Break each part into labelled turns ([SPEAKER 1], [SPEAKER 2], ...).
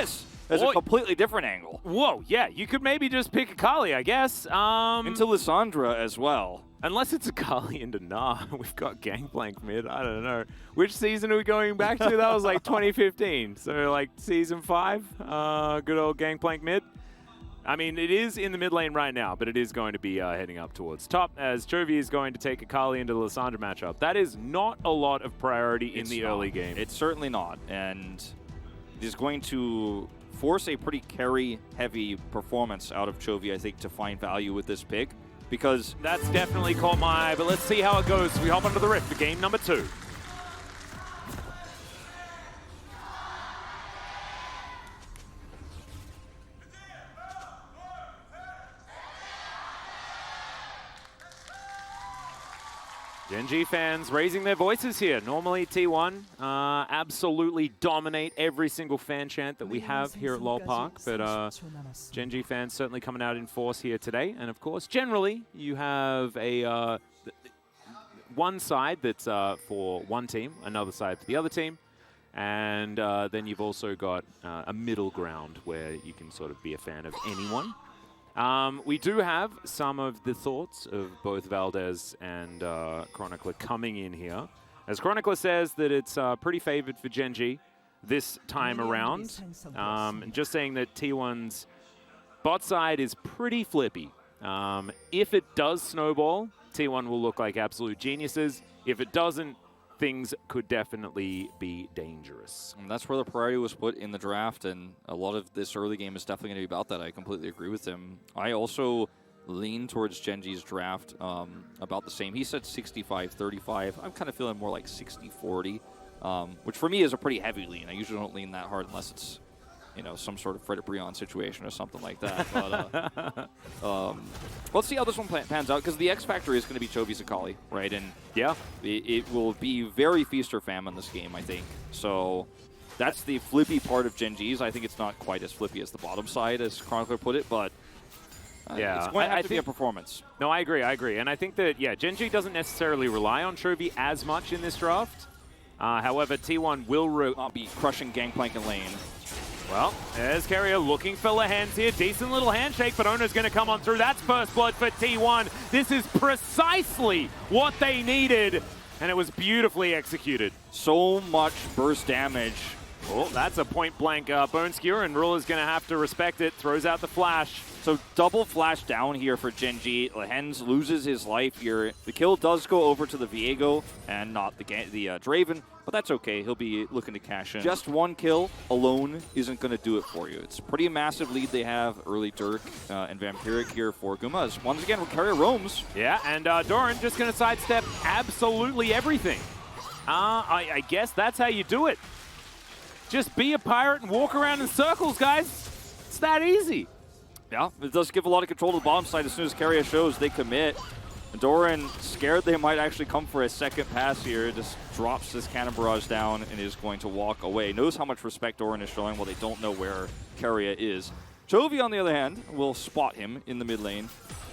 [SPEAKER 1] this as a completely different angle.
[SPEAKER 2] Whoa, yeah, you could maybe just pick Akali, I guess.
[SPEAKER 1] Into Lissandra as well.
[SPEAKER 2] Unless it's Akali into Nah. We've got Gangplank mid. I don't know. Which season are we going back to? That was like 2015. So like season 5. Good old Gangplank mid. I mean, it is in the mid lane right now, but it is going to be heading up towards top as Chovy is going to take Akali into the Lissandra matchup. That is not a lot of priority in the early game.
[SPEAKER 1] It's certainly not. And it is going to force a pretty carry-heavy performance out of Chovy, I think, to find value with this pick. Because
[SPEAKER 2] that's definitely caught my eye, but let's see how it goes. We hop onto the Rift for game number 2. Gen.G fans raising their voices here. Normally T1 absolutely dominate every single fan chant that we have here at LoL Park, but Gen.G fans certainly coming out in force here today. And of course, generally you have a one side that's for one team, another side for the other team, and then you've also got a middle ground where you can sort of be a fan of anyone. We do have some of the thoughts of both Valdez and Chronicler coming in here. As Chronicler says that it's pretty favored for Gen.G this time around. And just saying that T1's bot side is pretty flippy. If it does snowball, T1 will look like absolute geniuses. If it doesn't, things could definitely be dangerous.
[SPEAKER 1] And that's where the priority was put in the draft, and a lot of this early game is definitely going to be about that. I completely agree with him. I also lean towards Gen.G's draft about the same. He said 65-35. I'm kind of feeling more like 60-40, which for me is a pretty heavy lean. I usually don't lean that hard unless it's, you know, some sort of Fred Brion situation or something like that. But let's see how this one pans out, because the X factor is going to be Chovy's Akali, right? And
[SPEAKER 2] yeah,
[SPEAKER 1] it will be very feast or famine this game, I think. So that's the flippy part of Gen.G's. I think it's not quite as flippy as the bottom side, as Chronicler put it, but
[SPEAKER 2] yeah,
[SPEAKER 1] it's going to have to be a performance.
[SPEAKER 2] No, I agree. And I think that, yeah, Gen.G doesn't necessarily rely on Chovy as much in this draft. However, T1 will
[SPEAKER 1] not be crushing Gangplank in lane.
[SPEAKER 2] Well, there's Carrier looking for Lehens here. Decent little handshake, but Ona's going to come on through. That's first blood for T1. This is precisely what they needed, and it was beautifully executed.
[SPEAKER 1] So much burst damage.
[SPEAKER 2] Oh, that's a point-blank bone skewer, and Ruler's going to have to respect it. Throws out the flash.
[SPEAKER 1] So double flash down here for Gen.G. Lehens loses his life here. The kill does go over to the Viego and not the Draven, but that's okay. He'll be looking to cash in. Just one kill alone isn't going to do it for you. It's a pretty massive lead they have. Early Dirk and Vampiric here for Guma. As once again, Carrier roams.
[SPEAKER 2] Yeah, and Doran just going to sidestep absolutely everything. I guess that's how you do it. Just be a pirate and walk around in circles, guys. It's that easy.
[SPEAKER 1] Yeah, it does give a lot of control to the bottom side. As soon as Carrier shows, they commit. Doran, scared they might actually come for a second pass here, just drops this cannon barrage down and is going to walk away. Knows how much respect Doran is showing while they don't know where Carrier is. Chovy, on the other hand, will spot him in the mid lane.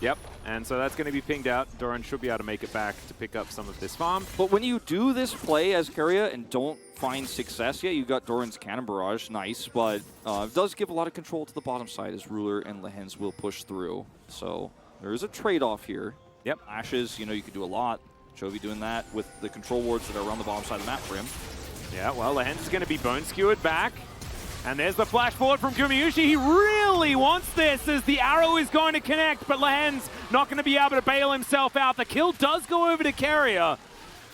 [SPEAKER 2] Yep, and so that's going to be pinged out. Doran should be able to make it back to pick up some of this farm.
[SPEAKER 1] But when you do this play as Carrier and don't find success yet, you got Doran's cannon barrage, nice, but it does give a lot of control to the bottom side as Ruler and Lehens will push through. So there is a trade-off here.
[SPEAKER 2] Yep.
[SPEAKER 1] Ashes, you know, you could do a lot. Chovy doing that with the control wards that are around the bottom side of the map for him.
[SPEAKER 2] Yeah, well, Lehens is going to be bone skewered back. And there's the flash forward from Gumayushi. He really wants this as the arrow is going to connect, but Lehens not going to be able to bail himself out. The kill does go over to Carrier.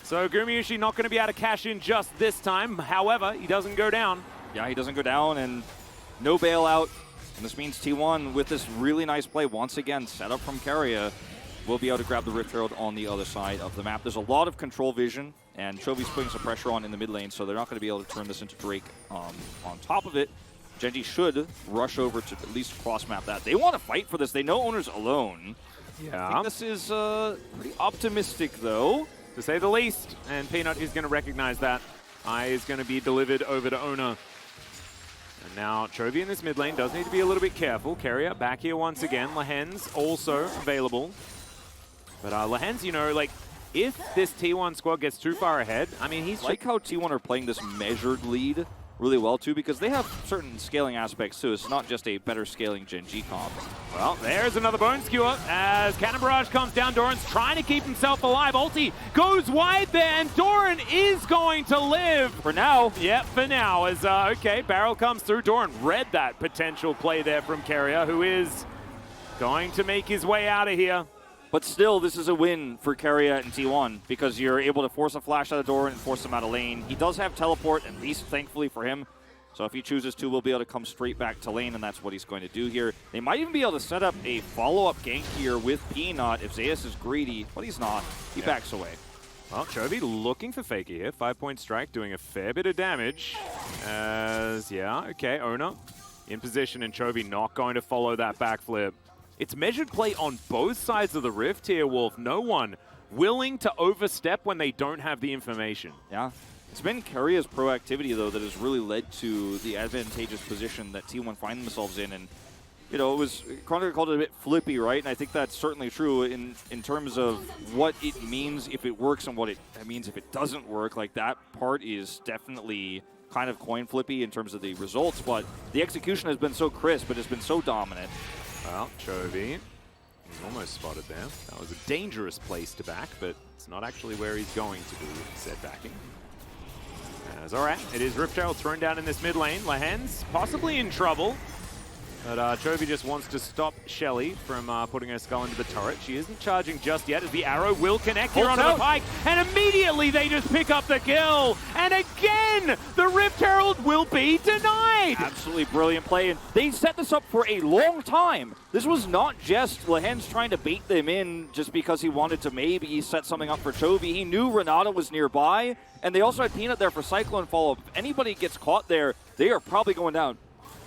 [SPEAKER 2] So Gumayushi not going to be able to cash in just this time. However, he doesn't go down.
[SPEAKER 1] Yeah, he doesn't go down, and no bailout. And this means T1, with this really nice play, once again, set up from Carrier, will be able to grab the Rift Herald on the other side of the map. There's a lot of control vision, and Chovy's putting some pressure on in the mid lane, so they're not going to be able to turn this into Drake on top of it. Gen.G should rush over to at least cross-map that. They want to fight for this. They know Owner's alone.
[SPEAKER 2] Yeah.
[SPEAKER 1] I think this is pretty optimistic, though,
[SPEAKER 2] to say the least. And Peanut is going to recognize that. Eye is going to be delivered over to Owner. And now Chovy in this mid lane does need to be a little bit careful. Carrier back here once again. Lehens also available. But Lehens, you know, like, if this T1 squad gets too far ahead, I mean, he's...
[SPEAKER 1] like how T1 are playing this measured lead. really well too, because they have certain scaling aspects too. It's not just a better scaling Gen.G comp.
[SPEAKER 2] Well, there's another bone skewer as Cannon Barrage comes down. Doran's trying to keep himself alive. Ulti goes wide there, and Doran is going to live.
[SPEAKER 1] For now.
[SPEAKER 2] Yep, for now. As, okay, barrel comes through. Doran read that potential play there from Carrier, who is going to make his way out of here.
[SPEAKER 1] But still, this is a win for Carrier and T1 because you're able to force a flash out of Doran and force him out of lane. He does have teleport, at least thankfully for him. So if he chooses to, we'll be able to come straight back to lane, and that's what he's going to do here. They might even be able to set up a follow-up gank here with Peanut if Zeus is greedy, but he's not. He backs away.
[SPEAKER 2] Well, Chovy looking for PYKE here. 5-point strike, doing a fair bit of damage. As, yeah, okay, Owner in position, and Chovy not going to follow that backflip. It's measured play on both sides of the rift here, Wolf. No one willing to overstep when they don't have the information.
[SPEAKER 1] Yeah. It's been Carrier's proactivity, though, that has really led to the advantageous position that T1 find themselves in. And, you know, Chronicle called it a bit flippy, right? And I think that's certainly true in terms of what it means if it works and what it means if it doesn't work. Like, that part is definitely kind of coin flippy in terms of the results. But the execution has been so crisp. It has been so dominant.
[SPEAKER 2] Well, Chovy, he's almost spotted there. That was a dangerous place to back, but it's not actually where he's going to do said backing. As alright, it is Rift Herald thrown down in this mid lane. Lahen's possibly in trouble, but Chovy just wants to stop Shelly from putting her skull into the turret. She isn't charging just yet as the arrow will connect here onto the Pyke, and immediately they just pick up the kill. And again, the Rift Herald will be denied.
[SPEAKER 1] Absolutely brilliant play, and they set this up for a long time. This was not just Lahen's trying to bait them in just because he wanted to maybe set something up for Chovy. He knew Renata was nearby, and they also had Peanut there for Cyclone follow-up. If anybody gets caught there, they are probably going down.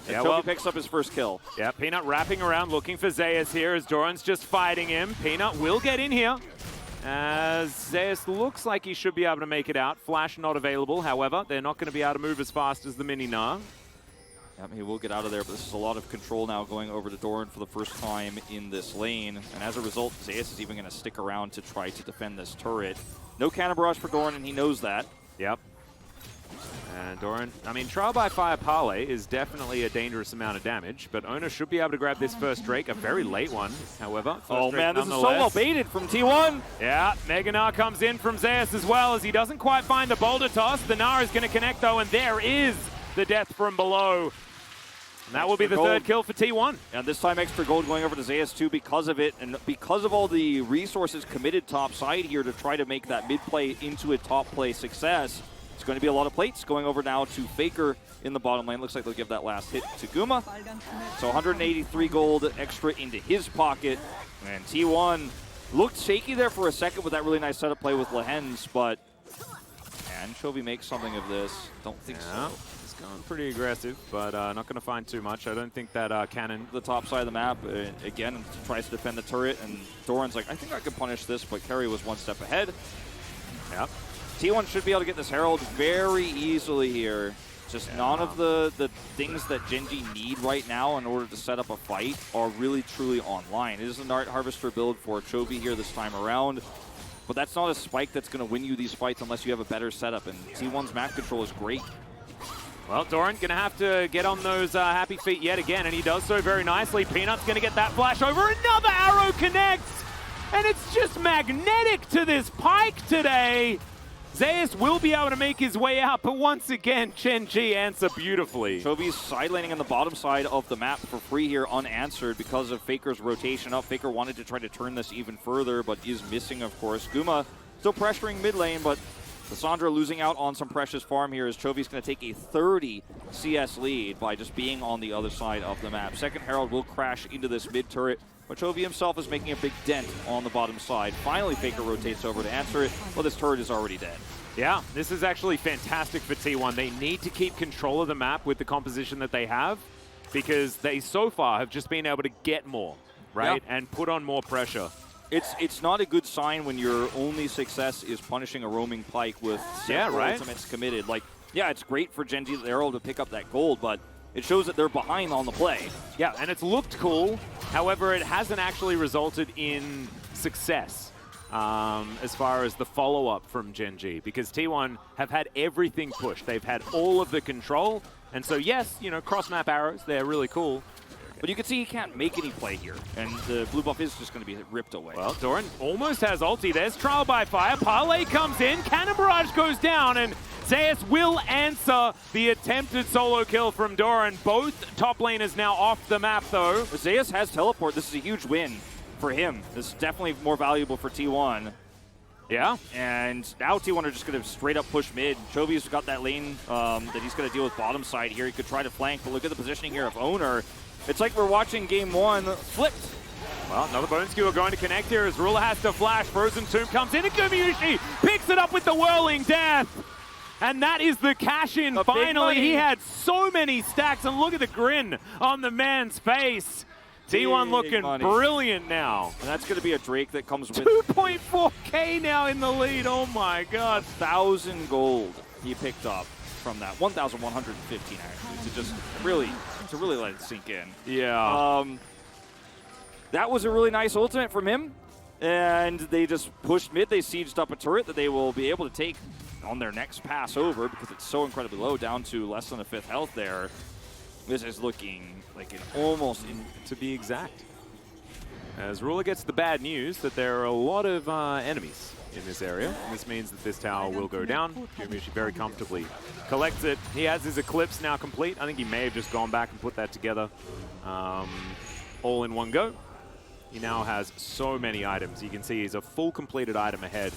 [SPEAKER 1] And
[SPEAKER 2] yeah,
[SPEAKER 1] Chovy picks up his first kill.
[SPEAKER 2] Yeah, Peanut wrapping around looking for Zeus here as Doran's just fighting him. Peanut will get in here as Zeus looks like he should be able to make it out. Flash not available, however, they're not going to be able to move as fast as the Mini-Gnar.
[SPEAKER 1] Yep, he will get out of there, but this is a lot of control now going over to Doran for the first time in this lane. And as a result, Zeus is even going to stick around to try to defend this turret. No cannon barrage for Doran, and he knows that.
[SPEAKER 2] Yep. And Doran, I mean, Trial by Fire Parlay is definitely a dangerous amount of damage, but Owner should be able to grab this first Drake, a very late one, however.
[SPEAKER 1] Oh man, this is so well baited from T1.
[SPEAKER 2] Yeah, Mega-Gnar comes in from Zeus as well as he doesn't quite find the boulder toss. The Gnar is going to connect though, and there is the death from below. And that will be the third kill for T1.
[SPEAKER 1] And this time extra gold going over to Zeus too because of it, and because of all the resources committed top side here to try to make that mid play into a top play success. It's going to be a lot of plates going over now to Faker in the bottom lane. Looks like they'll give that last hit to Guma. So 183 gold extra into his pocket. And T1 looked shaky there for a second with that really nice setup play with Lahen's, but can Chovy make something of this? Don't think so.
[SPEAKER 2] It's going pretty aggressive, but not going to find too much. I don't think that cannon...
[SPEAKER 1] The top side of the map, again, tries to defend the turret, and Doran's like, I think I can punish this, but Carry was one step ahead.
[SPEAKER 2] Yep.
[SPEAKER 1] T1 should be able to get this Herald very easily here. Just none of the things that Gen.G need right now in order to set up a fight are really truly online. It is an Art Harvester build for Chovy here this time around, but that's not a spike that's going to win you these fights unless you have a better setup, and T1's map control is great.
[SPEAKER 2] Well, Doran going to have to get on those happy feet yet again, and he does so very nicely. Peanut's going to get that flash over. Another arrow connects, and it's just magnetic to this Pyke today. Zeus will be able to make his way out, but once again, Gen.G answer beautifully.
[SPEAKER 1] Chovy's side laning on the bottom side of the map for free here, unanswered because of Faker's rotation up. Faker wanted to try to turn this even further, but is missing, of course. Guma still pressuring mid lane, but Cassandra losing out on some precious farm here as Chovy's going to take a 30 CS lead by just being on the other side of the map. Second Herald will crash into this mid turret, but Chovy himself is making a big dent on the bottom side. Finally, Faker rotates over to answer it, but this turret is already dead.
[SPEAKER 2] Yeah, this is actually fantastic for T1. They need to keep control of the map with the composition that they have because they so far have just been able to get more, right? Yeah. And put on more pressure.
[SPEAKER 1] It's not a good sign when your only success is punishing a roaming Pyke with several ultimates committed. Like, yeah, it's great for Gen.G that they're able to pick up that gold, but it shows that they're behind on the play.
[SPEAKER 2] Yeah, and it's looked cool. However, it hasn't actually resulted in success. as far as the follow-up from Gen.G, because T1 have had everything pushed. They've had all of the control, and so yes, you know, cross-map arrows, they're really cool.
[SPEAKER 1] But you can see he can't make any play here, and the blue buff is just going to be ripped away.
[SPEAKER 2] Well, Doran almost has ulti. There's Trial by Fire. Parlay comes in. Cannon Barrage goes down, and Zeus will answer the attempted solo kill from Doran. Both top laners now off the map, though.
[SPEAKER 1] Zeus has teleport. This is a huge win for him. This is definitely more valuable for T1.
[SPEAKER 2] Yeah.
[SPEAKER 1] And now T1 are just going to straight up push mid. Chovy's got that lane that he's going to deal with bottom side here. He could try to flank, but look at the positioning here of Owner. It's like we're watching game one flipped.
[SPEAKER 2] Well, another bone skewer going to connect here as Ruler has to flash. Frozen Tomb comes in and Gumayusi picks it up with the Whirling Death. And that is the cash-in. Finally, he had so many stacks, and look at the grin on the man's face. T1 looking brilliant now.
[SPEAKER 1] And that's going to be a Drake that comes with
[SPEAKER 2] 2.4K now in the lead. Oh my God.
[SPEAKER 1] 1,000 gold he picked up from that. 1,115 actually, to really let it sink in.
[SPEAKER 2] Yeah.
[SPEAKER 1] That was a really nice ultimate from him. And they just pushed mid. They sieged up a turret that they will be able to take on their next pass over because it's so incredibly low, down to less than a 5th health there. This is looking like an almost
[SPEAKER 2] to be exact. As Ruler gets the bad news that there are a lot of enemies in this area. This means that this tower will go down. Gumayusi very comfortably collects it. He has his Eclipse now complete. I think he may have just gone back and put that together all in one go. He now has so many items. You can see he's a full completed item ahead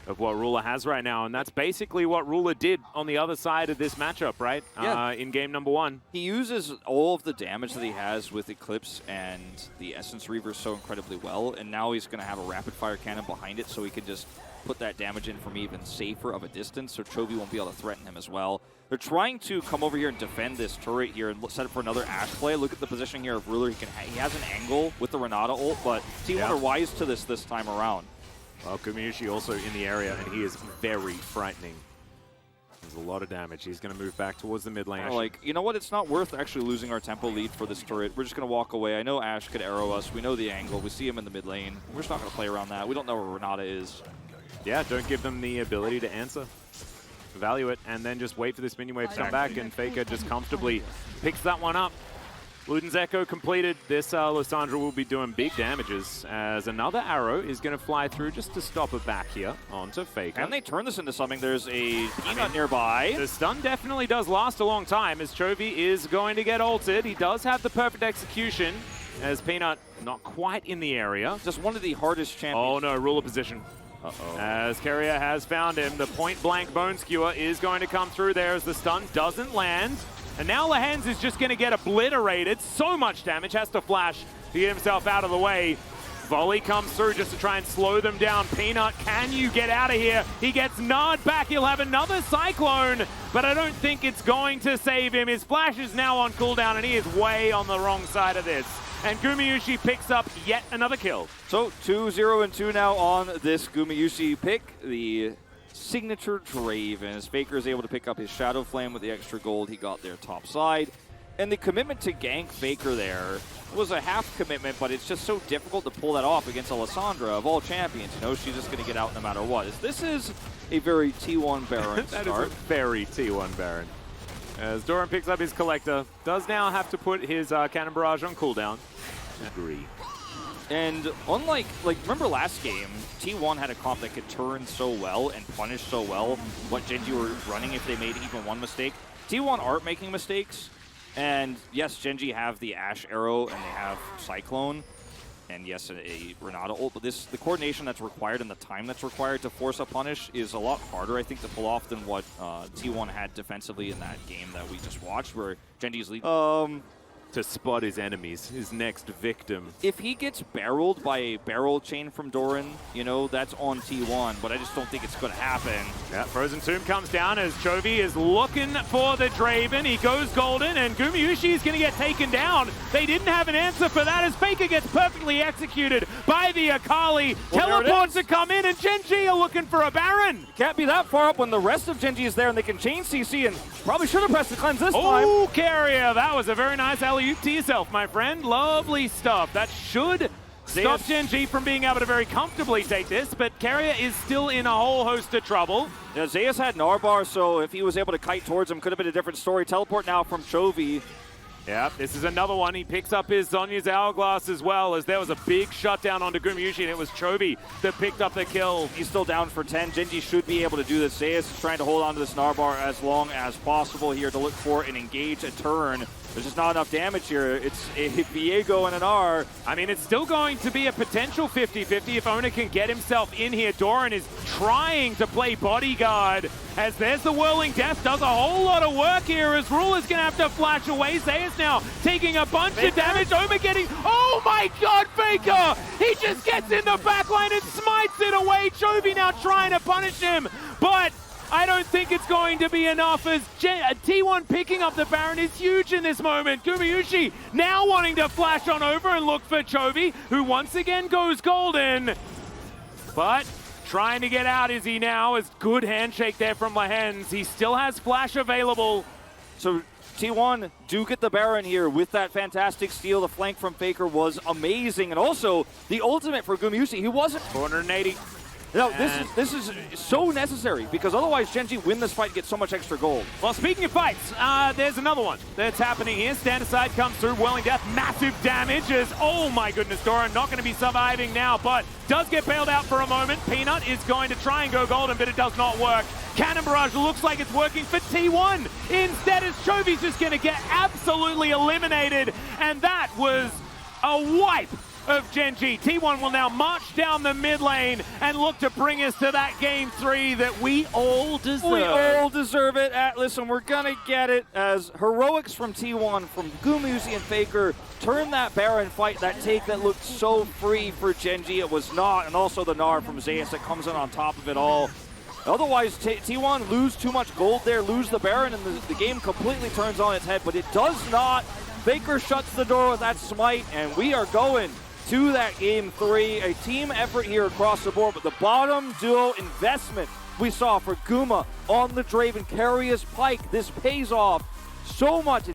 [SPEAKER 2] of what Ruler has right now, and that's basically what Ruler did on the other side of this matchup, right?
[SPEAKER 1] Yeah.
[SPEAKER 2] In game number 1.
[SPEAKER 1] He uses all of the damage that he has with Eclipse and the Essence Reaver so incredibly well, and now he's going to have a rapid fire cannon behind it so he can just put that damage in from even safer of a distance, so Chovy won't be able to threaten him as well. They're trying to come over here and defend this turret here and set up for another Ashe play. Look at the positioning here of Ruler. He has an angle with the Renata ult, but T1 are wise to this time around.
[SPEAKER 2] Well, Gumayusi also in the area, and he is very frightening. There's a lot of damage. He's going to move back towards the mid lane.
[SPEAKER 1] Like, you know what? It's not worth actually losing our tempo lead for this turret. We're just going to walk away. I know Ashe could arrow us. We know the angle. We see him in the mid lane. We're just not going to play around that. We don't know where Renata is.
[SPEAKER 2] Yeah, don't give them the ability to answer. Value it, and then just wait for this minion wave to come back, and PYKE just comfortably picks that one up. Luden's Echo completed. This Lysandra will be doing big damages as another arrow is going to fly through just to stop her back here onto PYKE.
[SPEAKER 1] Can they turn this into something? There's a Peanut nearby.
[SPEAKER 2] The stun definitely does last a long time as Chovy is going to get ulted. He does have the perfect execution as Peanut not quite in the area.
[SPEAKER 1] Just one of the hardest champions.
[SPEAKER 2] Oh no, Ruler position.
[SPEAKER 1] Uh-oh.
[SPEAKER 2] As Keria has found him, the point-blank Bone Skewer is going to come through there as the stun doesn't land. And now Lehens is just going to get obliterated. So much damage, has to flash to get himself out of the way. Volley comes through just to try and slow them down. Peanut, can you get out of here? He gets Nard back. He'll have another Cyclone, but I don't think it's going to save him. His flash is now on cooldown, and he is way on the wrong side of this. And Gumayusi picks up yet another kill.
[SPEAKER 1] So 2-0-2 now on this Gumayusi pick. The signature Draven, as Faker is able to pick up his Shadow Flame with the extra gold he got there top side. And the commitment to gank Faker there was a half commitment, but it's just so difficult to pull that off against Alessandra of all champions. You know, she's just going to get out no matter what. This is a very T1 Baron
[SPEAKER 2] That
[SPEAKER 1] start.
[SPEAKER 2] is a very T1 Baron. As Doran picks up his Collector, does now have to put his Cannon Barrage on cooldown. Agree.
[SPEAKER 1] And unlike, remember last game, T1 had a comp that could turn so well and punish so well what Gen.G were running if they made even one mistake. T1 aren't making mistakes. And yes, Gen.G have the Ashe Arrow and they have Cyclone. And yes, a Renata ult. But the coordination that's required and the time that's required to force a punish is a lot harder, I think, to pull off than what T1 had defensively in that game that we just watched, where Gen.G's lead.
[SPEAKER 2] To spot his enemies, his next victim.
[SPEAKER 1] If he gets barreled by a barrel chain from Doran, you know, that's on T1, but I just don't think it's going to happen.
[SPEAKER 2] Yeah, Frozen Tomb comes down as Chovy is looking for the Draven. He goes golden, and Gumayusi is going to get taken down. They didn't have an answer for that as PYKE gets perfectly executed by the Akali.
[SPEAKER 1] Well,
[SPEAKER 2] teleports to come in, and Gen.G are looking for a Baron.
[SPEAKER 1] Can't be that far up when the rest of Gen.G is there and they can chain CC, and probably should have pressed the cleanse this time.
[SPEAKER 2] Oh, Keria, that was a very nice alley-oop to yourself, my friend. Lovely stuff. That should Stop Gen.G from being able to very comfortably take this, but Carrier is still in a whole host of trouble.
[SPEAKER 1] Yeah, Zeus had Narbar, so if he was able to kite towards him, could have been a different story. Teleport now from Chovy.
[SPEAKER 2] Yeah, this is another one. He picks up his Zonya's Hourglass as well, as there was a big shutdown onto Gumayusi, and it was Chovy that picked up the kill.
[SPEAKER 1] He's still down for 10. Gen.G should be able to do this. Zeus is trying to hold on to this Narbar as long as possible here to look for and engage a turn. There's just not enough damage here. It's a Viego and an R.
[SPEAKER 2] I mean, it's still going to be a potential 50-50 if Ona can get himself in here. Doran is trying to play bodyguard, as there's the Whirling Death. Does a whole lot of work here, as Rule is going to have to flash away. Zeus now taking a bunch of damage. Oma getting... Oh my god, Faker! He just gets in the backline and smites it away. Chovy now trying to punish him, but I don't think it's going to be enough, as T1 picking up the Baron is huge in this moment. Gumayusi now wanting to flash on over and look for Chovy, who once again goes golden. But trying to get out is he now, as good handshake there from Lahens. He still has flash available.
[SPEAKER 1] So T1 do get the Baron here with that fantastic steal. The flank from Faker was amazing. And also the ultimate for Gumayusi. He wasn't
[SPEAKER 2] 480.
[SPEAKER 1] No, this is so necessary, because otherwise Gen.G win this fight and get so much extra gold.
[SPEAKER 2] Well, speaking of fights, there's another one that's happening here. Stand aside comes through, Whirling Death, massive damage as, oh my goodness, Doran not going to be surviving now, but does get bailed out for a moment. Peanut is going to try and go golden, but it does not work. Cannon Barrage looks like it's working for T1. Instead, as Chovy's just going to get absolutely eliminated, and that was a wipe of Gen.G. T1 will now march down the mid lane and look to bring us to that game 3 that we all deserve.
[SPEAKER 1] We all deserve it, Atlas, and we're gonna get it, as heroics from T1, from Gumayusi and Faker, turn that Baron fight, that take that looked so free for Gen.G. It was not, and also the Gnar from Zeus that comes in on top of it all. Otherwise, T1 lose too much gold there, lose the Baron, and the game completely turns on its head, but it does not. Faker shuts the door with that smite, and we are going to that game 3. A team effort here across the board, but the bottom duo investment we saw for Guma on the Draven carry his Pyke. This pays off so much.